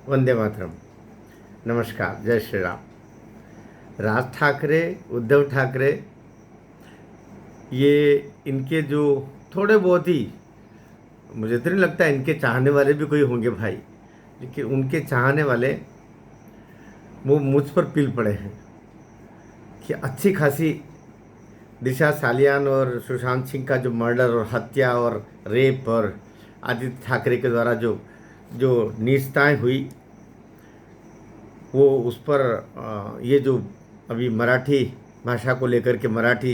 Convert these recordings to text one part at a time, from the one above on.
वंदे मातरम। नमस्कार, जय श्री राम। राज ठाकरे, उद्धव ठाकरे, ये इनके जो थोड़े बहुत ही, मुझे तो नहीं लगता इनके चाहने वाले भी कोई होंगे भाई, लेकिन उनके चाहने वाले वो मुझ पर पील पड़े हैं कि अच्छी खासी दिशा सालियान और सुशांत सिंह का जो मर्डर और हत्या और रेप और आदित्य ठाकरे के द्वारा जो जो नीचताएं हुई, वो उस पर ये जो अभी मराठी भाषा को लेकर के, मराठी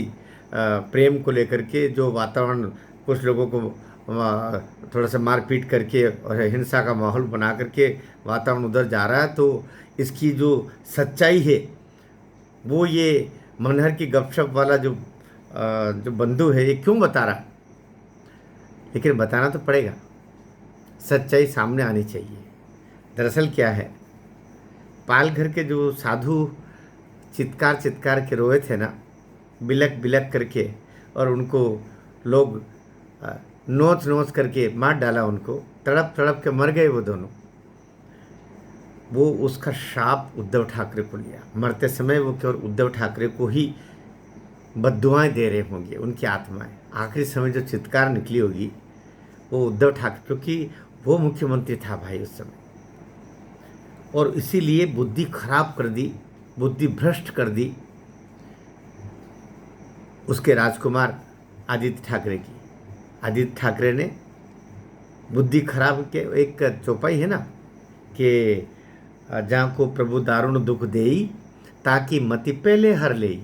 प्रेम को लेकर के जो वातावरण, कुछ लोगों को थोड़ा सा मारपीट करके और हिंसा का माहौल बना करके वातावरण उधर जा रहा है, तो इसकी जो सच्चाई है वो ये मनहर की गपशप वाला जो बंधु है, ये क्यों बता रहा? लेकिन बताना तो पड़ेगा, सच्चाई सामने आनी चाहिए। दरअसल क्या है, पालघर के जो साधु चित्कार चित्कार के रोए थे ना, बिलक बिलक करके, और उनको लोग नोच नोच करके मार डाला, उनको तड़प तड़प के मर गए वो दोनों। वो उसका श्राप उद्धव ठाकरे को लिया। मरते समय वो केवल उद्धव ठाकरे को ही बद्दुआएं दे रहे होंगे, उनकी आत्माएं। आखिरी समय जो चित्कार निकली होगी वो उद्धव ठाकरे, क्योंकि वो मुख्यमंत्री था भाई उस समय, और इसीलिए बुद्धि खराब कर दी, बुद्धि भ्रष्ट कर दी उसके राजकुमार आदित्य ठाकरे की। आदित्य ठाकरे ने बुद्धि खराब के, एक चौपाई है ना कि जहाँ को प्रभु दारुण दुख देई, ताकि मति पहले हर लेई।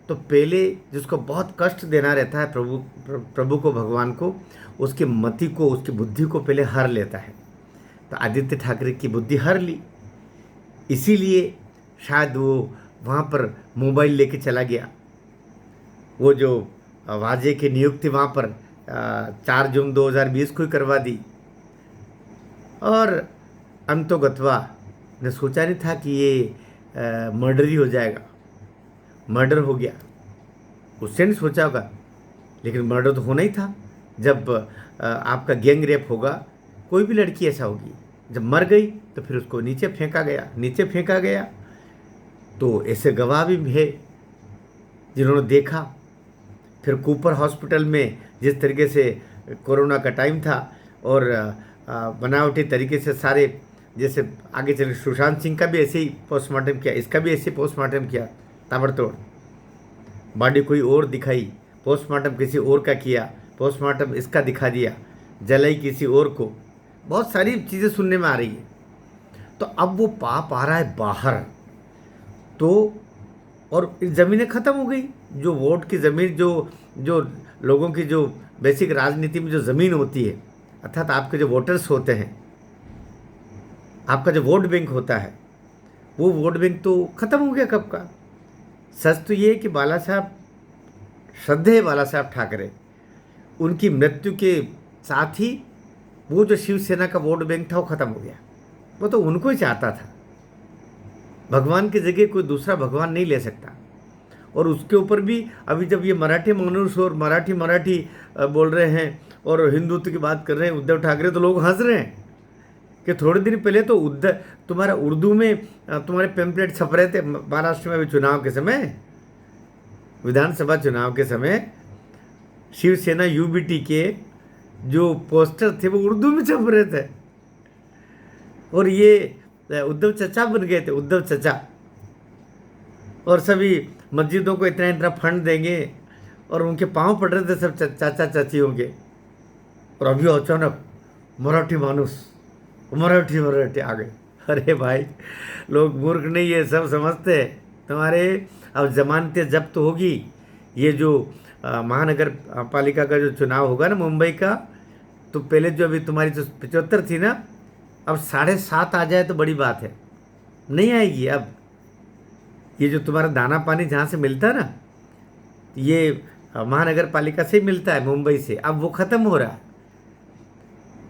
तो पहले जिसको बहुत कष्ट देना रहता है प्रभु को, भगवान को, उसकी मति को, उसकी बुद्धि को पहले हर लेता है। तो आदित्य ठाकरे की बुद्धि हर ली, इसीलिए शायद वो वहाँ पर मोबाइल लेके चला गया। वो जो वाजे की नियुक्ति वहाँ पर 4 जून 2020 को ही करवा दी, और अंतोगत्वा ने सोचा नहीं था कि ये मर्डर ही हो जाएगा। मर्डर हो गया, उससे नहीं सोचा होगा, लेकिन मर्डर तो होना ही था। जब आपका गैंग रेप होगा, कोई भी लड़की ऐसा होगी, जब मर गई तो फिर उसको नीचे फेंका गया, नीचे फेंका गया। तो ऐसे गवाह भी है जिन्होंने देखा। फिर कूपर हॉस्पिटल में जिस तरीके से कोरोना का टाइम था, और बनावटी तरीके से सारे, जैसे आगे चल, सुशांत सिंह का भी ऐसे ही पोस्टमार्टम किया, इसका भी ऐसे पोस्टमार्टम किया, ताबड़तोड़ बॉडी कोई और दिखाई, पोस्टमार्टम किसी और का किया, पोस्टमार्टम इसका दिखा दिया, जलाई किसी और को। बहुत सारी चीज़ें सुनने में आ रही है। तो अब वो पाप आ रहा है बाहर, तो और ज़मीनें ख़त्म हो गई। जो वोट की ज़मीन, जो जो लोगों की जो बेसिक राजनीति में जो ज़मीन होती है, अर्थात आपके जो वोटर्स होते हैं, आपका जो वोट बैंक होता है, वो वोट बैंक तो ख़त्म हो गया कब का। सच तो ये है कि बाला साहब, श्रद्धेय बाला साहब ठाकरे, उनकी मृत्यु के साथ ही वो जो शिवसेना का वोट बैंक था वो ख़त्म हो गया। वो तो उनको ही चाहता था, भगवान की जगह कोई दूसरा भगवान नहीं ले सकता। और उसके ऊपर भी अभी जब ये मराठी मनुष्य और मराठी बोल रहे हैं और हिंदुत्व की बात कर रहे हैं उद्धव ठाकरे, तो लोग हंस रहे हैं कि थोड़े दिन पहले तो तुम्हारा उर्दू में तुम्हारे पेम्पलेट छप रहे थे महाराष्ट्र में अभी चुनाव के समय, विधानसभा चुनाव के समय, शिवसेना यूबीटी के जो पोस्टर थे वो उर्दू में छप रहे थे, और ये उद्धव चचा बन गए थे, उद्धव चचा। और सभी मस्जिदों को इतना इतना फंड देंगे, और उनके पांव पड़ रहे थे सब चाचा चाचियों के। और अभी अचानक मराठी मानुस, मराठी आ गए। अरे भाई, लोग मूर्ख नहीं है, सब समझते हैं। तुम्हारे अब जमानतें जब्त होगी। ये जो महानगर पालिका का जो चुनाव होगा ना मुंबई का, तो पहले जो अभी तुम्हारी जो 75 थी ना, अब 7.5 आ जाए तो बड़ी बात है, नहीं आएगी अब। ये जो तुम्हारा दाना पानी जहाँ से मिलता है ना, ये महानगर पालिका से ही मिलता है, मुंबई से, अब वो ख़त्म हो रहा है।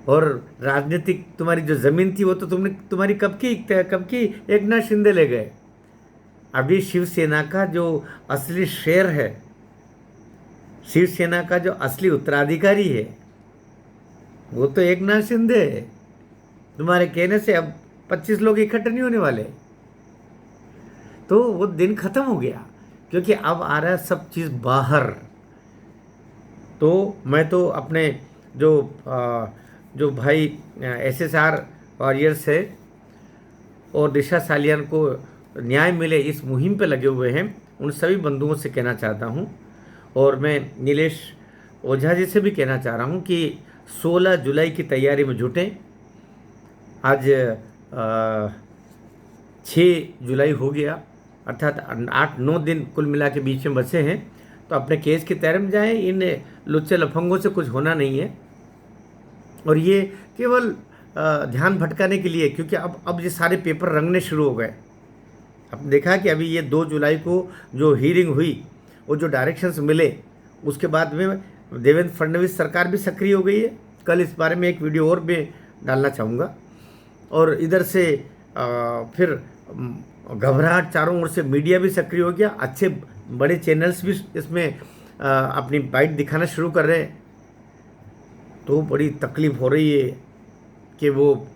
और राजनीतिक तुम्हारी जो ज़मीन थी वो तो तुम्हारी कब की एकनाथ शिंदे ले गए। अभी शिवसेना का जो असली शेर है, शिवसेना का जो असली उत्तराधिकारी है, वो तो एकनाथ शिंदे है। तुम्हारे कहने से अब 25 लोग इकट्ठे नहीं होने वाले। तो वो दिन खत्म हो गया, क्योंकि अब आ रहा है सब चीज़ बाहर। तो मैं तो अपने जो भाई SSR वॉरियर्स है और दिशा सालियान को न्याय मिले इस मुहिम पे लगे हुए हैं, उन सभी बंधुओं से कहना चाहता हूँ, और मैं नीलेश ओझा जी से भी कहना चाह रहा हूँ कि 16 जुलाई की तैयारी में जुटें। आज 6 जुलाई हो गया, अर्थात 8-9 दिन कुल मिला के बीच में बचे हैं। तो अपने केस की तैयारी में जाएं, इन लुच्चे लफंगों से कुछ होना नहीं है। और ये केवल ध्यान भटकाने के लिए, क्योंकि अब ये सारे पेपर रंगने शुरू हो गए। आपने देखा कि अभी ये 2 जुलाई को जो हीयरिंग हुई, वो जो डायरेक्शंस मिले, उसके बाद में देवेंद्र फडणवीस सरकार भी सक्रिय हो गई है। कल इस बारे में एक वीडियो और मैं डालना चाहूँगा। और इधर से फिर घबराहट, चारों ओर से मीडिया भी सक्रिय हो गया, अच्छे बड़े चैनल्स भी इसमें अपनी बाइट दिखाना शुरू कर रहे हैं। तो बड़ी तकलीफ हो रही है कि वो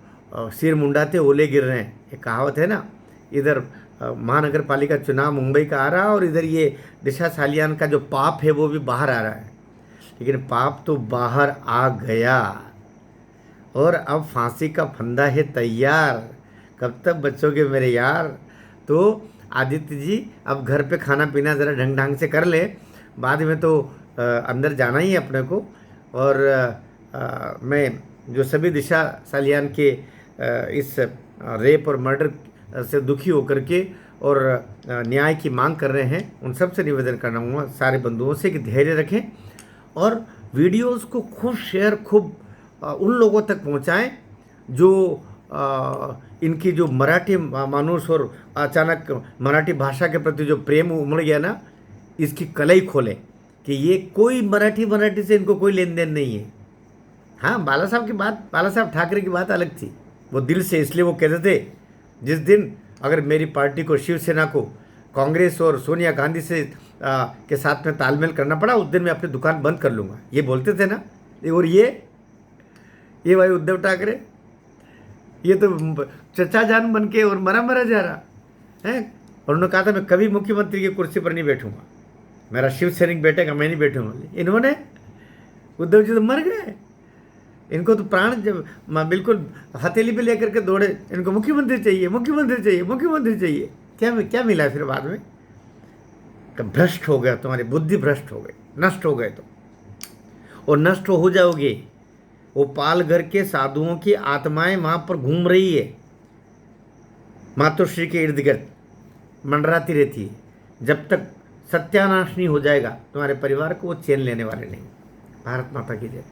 सिर मुंडाते ओले गिर रहे हैं, ये कहावत है ना। इधर महानगर पालिका चुनाव मुंबई का आ रहा है, और इधर ये दिशा सालियान का जो पाप है वो भी बाहर आ रहा है। लेकिन पाप तो बाहर आ गया, और अब फांसी का फंदा है तैयार। कब तक बचोगे मेरे यार? तो आदित्य जी अब घर पे खाना पीना ज़रा ढंग ढंग से कर ले, बाद में तो अंदर जाना ही है अपने को। और मैं जो सभी दिशा सालियान के इस रेप और मर्डर से दुखी होकर के और न्याय की मांग कर रहे हैं, उन सब से निवेदन करना हूँ सारे बंधुओं से कि धैर्य रखें और वीडियोस को खूब शेयर, खूब उन लोगों तक पहुँचाएं जो इनकी जो मराठी मानुष और अचानक मराठी भाषा के प्रति जो प्रेम उमड़ गया ना, इसकी कलई खोलें कि ये कोई मराठी से इनको कोई लेन देन नहीं है। हाँ, बाला साहब ठाकरे की बात अलग थी, वो दिल से, इसलिए वो कहते थे जिस दिन अगर मेरी पार्टी को, शिवसेना को, कांग्रेस और सोनिया गांधी से के साथ में तालमेल करना पड़ा, उस दिन मैं अपनी दुकान बंद कर लूँगा, ये बोलते थे ना। और ये भाई उद्धव ठाकरे, ये तो चचा जान बन के और मरा जा रहा है। और उन्होंने कहा था मैं कभी मुख्यमंत्री की कुर्सी पर नहीं बैठूंगा, मेरा शिव सैनिक बैठेगा, मैं नहीं बैठूंगा। इन्होंने, उद्धव जी तो मर गए, इनको तो प्राण जब बिल्कुल हथेली पे लेकर के दौड़े, इनको मुख्यमंत्री चाहिए, मुख्यमंत्री चाहिए, मुख्यमंत्री चाहिए। क्या मिला फिर बाद में? भ्रष्ट हो गया, तुम्हारी बुद्धि भ्रष्ट हो गई, नष्ट हो गए तुम, और नष्ट हो जाओगे। वो पालघर के साधुओं की आत्माएं वहां पर घूम रही है, मातोश्री के इर्द गिर्द मंडराती रहती है। जब तक सत्यानाश नहीं हो जाएगा तुम्हारे परिवार को, वो चैन लेने वाले नहीं। भारत माता की जय।